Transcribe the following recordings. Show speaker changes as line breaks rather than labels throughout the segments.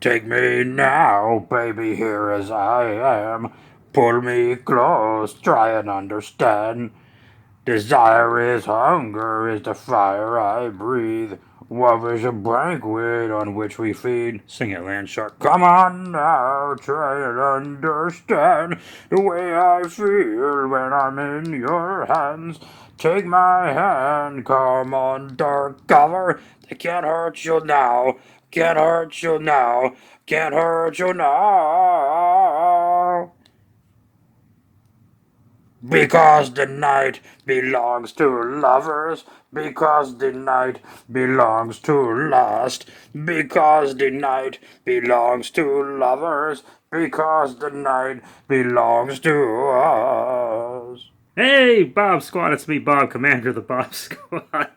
Take me now, baby, here as I am. Pull me close, try and understand. Desire is hunger, is the fire I breathe. Love is a banquet on which we feed. Sing it, Land Shark. Come on now, try and understand the way I feel when I'm in your hands. Take my hand, come under cover. They can't hurt you now, can't hurt you now, can't hurt you now. Because the night belongs to lovers, because the night belongs to lust, because the night belongs to lovers, because the night belongs to us. Hey, Bob Squad, it's me, Bob, Commander of the Bob Squad.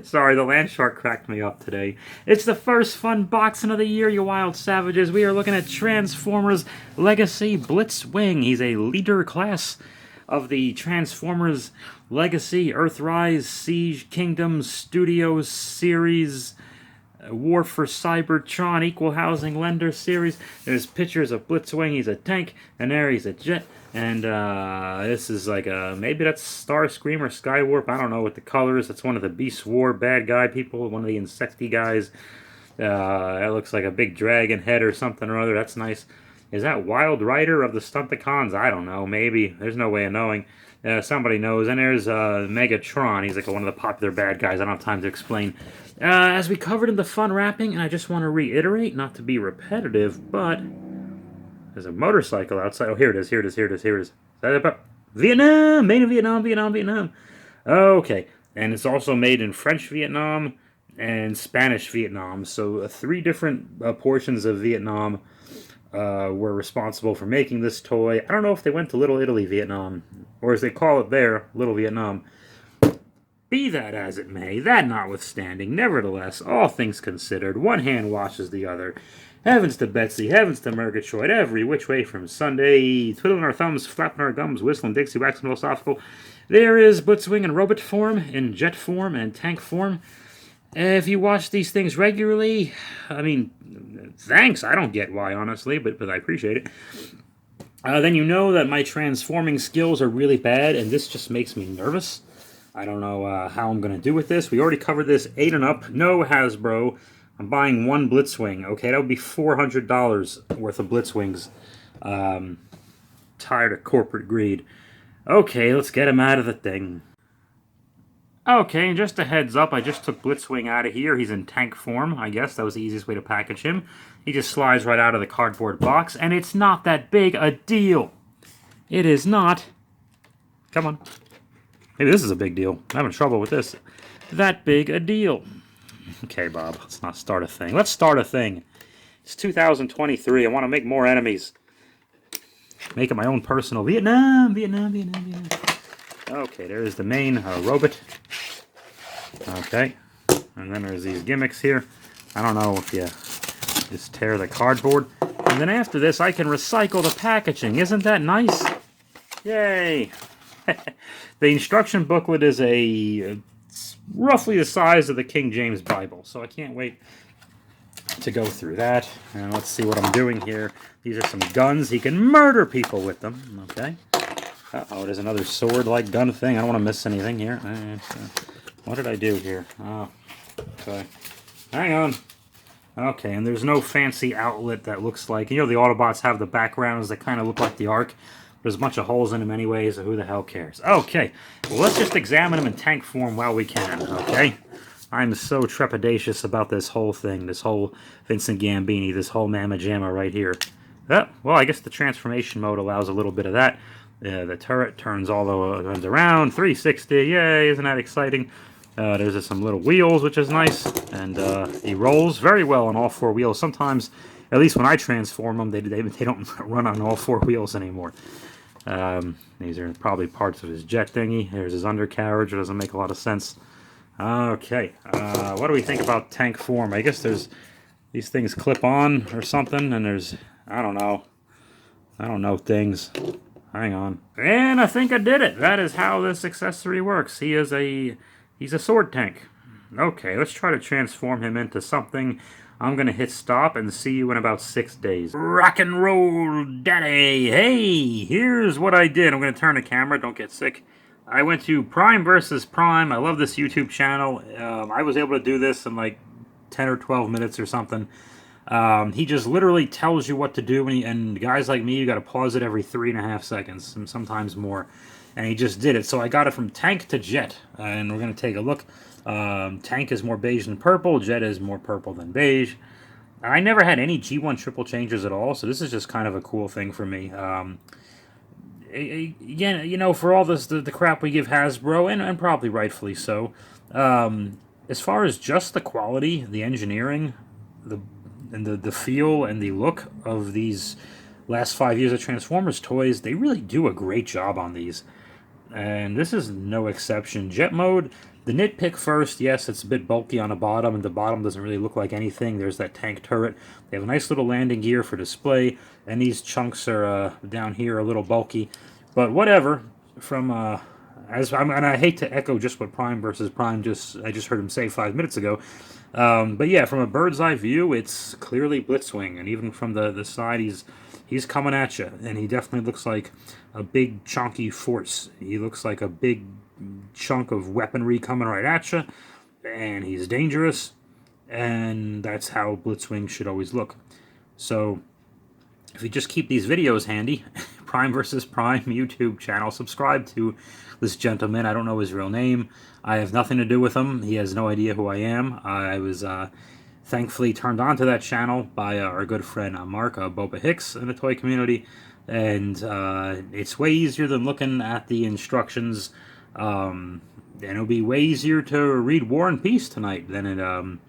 Sorry, the land shark cracked me up today. It's the first fun boxing of the year, you wild savages. We are looking at Transformers Legacy Blitzwing. He's a leader class of the Transformers Legacy, Earthrise, Siege, Kingdom, Studios series, War for Cybertron, Equal Housing Lender series. There's pictures of Blitzwing. He's a tank, and there he's a jet. And this is like maybe that's Starscream or Skywarp. I don't know what the color is. That's one of the Beast War bad guy people, one of the Insecty guys. It looks like a big dragon head or something or other. That's nice. Is that Wild Rider of the Stunticons? I don't know. Maybe. There's no way of knowing. Somebody knows. And there's Megatron. He's like one of the popular bad guys. I don't have time to explain. As we covered in the fun wrapping, and I just want to reiterate, not to be repetitive, but there's a motorcycle outside. Oh, here it is. Here it is. Here it is. Here it is. Is that about Vietnam? Made in Vietnam. Vietnam. Vietnam. Okay. And it's also made in French Vietnam and Spanish Vietnam. So 3 different portions of Vietnam were responsible for making this toy. I don't know if they went to Little Italy, Vietnam, or as they call it there, Little Vietnam. Be that as it may, that notwithstanding, nevertheless, all things considered, one hand washes the other. Heavens to Betsy, heavens to Murgatroyd, every which way from Sunday, twiddling our thumbs, flapping our gums, whistling Dixie, waxing philosophical. There is Blitzwing in robot form, in jet form, and tank form. If you watch these things regularly, I mean, thanks. I don't get why, honestly, but I appreciate it. Then you know that my transforming skills are really bad, and this just makes me nervous. I don't know how I'm going to do with this. We already covered this 8 and up. No Hasbro. I'm buying 1 Blitzwing. Okay, that would be $400 worth of Blitzwings. Tired of corporate greed. Okay, let's get him out of the thing. Okay, and just a heads up, I just took Blitzwing out of here. He's in tank form, I guess. That was the easiest way to package him. He just slides right out of the cardboard box, and it's not that big a deal. It is not. Come on. Maybe this is a big deal. I'm having trouble with this. That big a deal. Okay, Bob, let's not start a thing. Let's start a thing. It's 2023. I want to make more enemies. Make it my own personal Vietnam, Vietnam, Vietnam, Vietnam. Okay, there's the main robot. Okay, and then there's these gimmicks here. I don't know if you just tear the cardboard. And then after this, I can recycle the packaging. Isn't that nice? Yay! The instruction booklet is roughly the size of the King James Bible, so I can't wait to go through that. And let's see what I'm doing here. These are some guns. He can murder people with them. Okay. Uh-oh, there's another sword-like gun thing. I don't want to miss anything here. What did I do here? Oh, okay. Hang on. Okay, and there's no fancy outlet that looks like... You know, the Autobots have the backgrounds that kind of look like the Ark. There's a bunch of holes in them anyway, so who the hell cares? Okay, well, let's just examine them in tank form while we can, okay? I'm so trepidatious about this whole thing, this whole Vincent Gambini, this whole Mamma Jamma right here. Well, I guess the transformation mode allows a little bit of that. The turret turns runs around, 360, yay, isn't that exciting? There's some little wheels, which is nice, and he rolls very well on all 4 wheels. Sometimes, at least when I transform them, they don't run on all 4 wheels anymore. These are probably parts of his jet thingy. There's his undercarriage, it doesn't make a lot of sense. Okay, what do we think about tank form? I guess there's these things clip on or something, and there's, I don't know things. Hang on. And I think I did it. That is how this accessory works. He's a sword tank. Okay, let's try to transform him into something
I'm going to hit stop and see you in about 6 days. Rock and roll, daddy! Hey, here's what I did. I'm going to turn the camera, don't get sick. I went to Prime versus Prime. I love this YouTube channel. I was able to do this in like 10 or 12 minutes or something. He just literally tells you what to do, and guys like me, you got to pause it every 3.5 seconds, and sometimes more. And he just did it. So I got it from tank to jet, and we're going to take a look. Tank is more beige than purple. Jet is more purple than beige. I never had any G1 triple changes at all, so this is just kind of a cool thing for me. Again, you know, for all this the crap we give Hasbro, and probably rightfully so, as far as just the quality, the engineering, the the feel and the look of these last 5 years of Transformers toys, they really do a great job on these. And this is no exception. Jet mode, the nitpick first, yes, it's a bit bulky on the bottom, and the bottom doesn't really look like anything. There's that tank turret. They have a nice little landing gear for display, and these chunks are down here a little bulky. But whatever, from and I hate to echo just what Prime versus Prime I just heard him say 5 minutes ago. But yeah, from a bird's eye view, it's clearly Blitzwing, and even from the side, he's coming at you, and he definitely looks like a big chunky force. He looks like a big chunk of weaponry coming right at you, and he's dangerous, and that's how Blitzwing should always look. So if you just keep these videos handy, Prime versus Prime YouTube channel, subscribe to this gentleman. I don't know his real name. I have nothing to do with him. He has no idea who I am. I was thankfully turned on to that channel by our good friend Mark Boba Hicks in the toy community, and it's way easier than looking at the instructions. And it'll be way easier to read War and Peace tonight than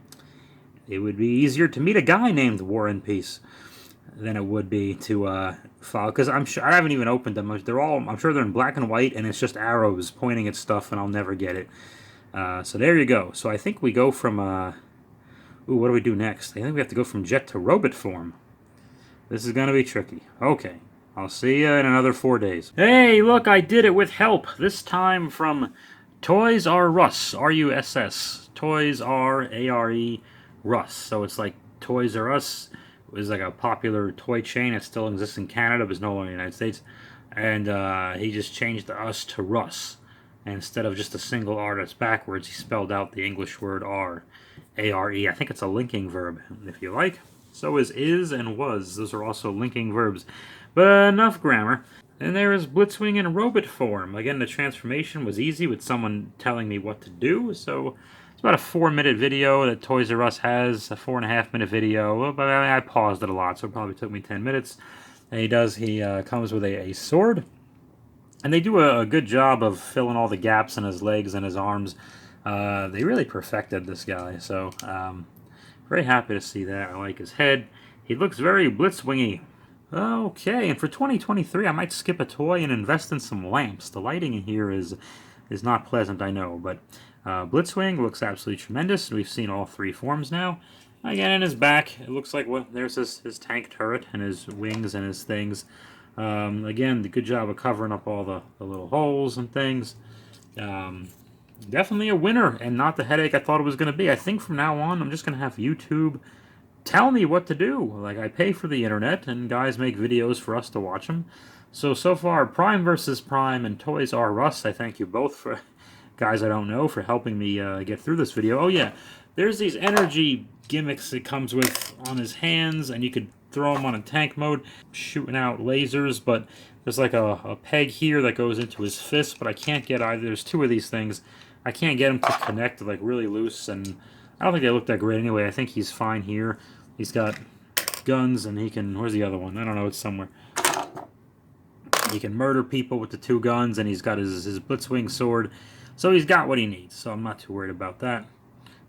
it would be easier to meet a guy named War and Peace than it would be to follow, because I'm sure I haven't even opened them. I'm sure they're in black and white, and it's just arrows pointing at stuff, and I'll never get it. So there you go. So I think we go from ooh, what do we do next? I think we have to go from jet to robot form. This is gonna be tricky. Okay, I'll see you in another 4 days. Hey, look, I did it with help. This time from Toys R Us, R-U-S-S. Toys R-A-R-E, Russ. So it's like Toys R Us was like a popular toy chain that still exists in Canada, but is no longer in the United States. And he just changed the us to Russ. And instead of just a single R that's backwards, he spelled out the English word R. A-R-E. I think it's a linking verb, if you like. So is and was. Those are also linking verbs. But enough grammar. And there is Blitzwing in robot form. Again, the transformation was easy with someone telling me what to do, so it's about a 4-minute video that Toys R Us has, a 4.5-minute video, but I paused it a lot, so it probably took me 10 minutes. And he comes with a sword, and they do a good job of filling all the gaps in his legs and his arms. They really perfected this guy, so very happy to see that. I like his head. He looks very Blitzwingy. Okay, and for 2023, I might skip a toy and invest in some lamps. The lighting in here is not pleasant, I know, but Blitzwing looks absolutely tremendous. We've seen all 3 forms now. Again, in his back, it looks like there's his tank turret and his wings and his things. Again, the good job of covering up all the little holes and things. Definitely a winner, and not the headache I thought it was going to be. I think from now on, I'm just going to have YouTube tell me what to do. Like, I pay for the internet, and guys make videos for us to watch them. So far, Prime versus Prime and Toys R Us, I thank you both, for guys I don't know, for helping me get through this video. Oh yeah, there's these energy gimmicks it comes with on his hands, and you could throw them on in tank mode, shooting out lasers, but there's like a peg here that goes into his fist, but I can't get either. There's 2 of these things. I can't get him to connect, like, really loose, and I don't think they look that great anyway. I think he's fine here. He's got guns, and he can... Where's the other one? I don't know. It's somewhere. He can murder people with the 2 guns, and he's got his Blitzwing sword. So he's got what he needs, so I'm not too worried about that.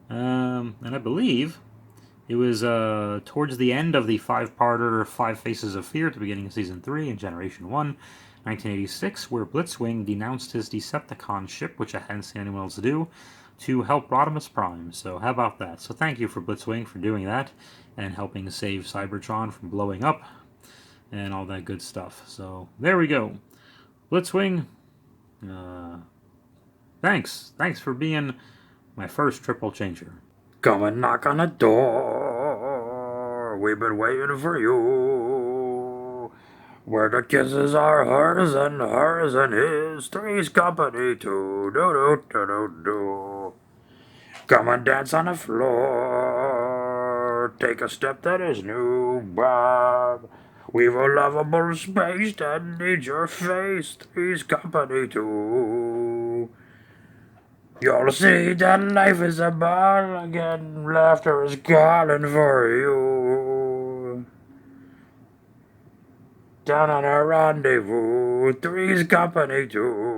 And I believe it was towards the end of the 5-parter 5 Faces of Fear at the beginning of Season 3 in Generation 1, 1986, where Blitzwing denounced his Decepticon ship, which I hadn't seen anyone else do, to help Rodimus Prime. So how about that? So thank you for Blitzwing for doing that and helping save Cybertron from blowing up and all that good stuff. So there we go. Blitzwing, thanks. Thanks for being my first triple changer.
Come and knock on the door. we've been waiting for you. Where the kisses are hers and his. Three's company too. Do do do do do. Come and dance on the floor. Take a step that is new, Bob. We've a lovable space that needs your face. Three's company too. You'll see that life is a ball again. Laughter is calling for you. Down on a rendezvous. Three's company too.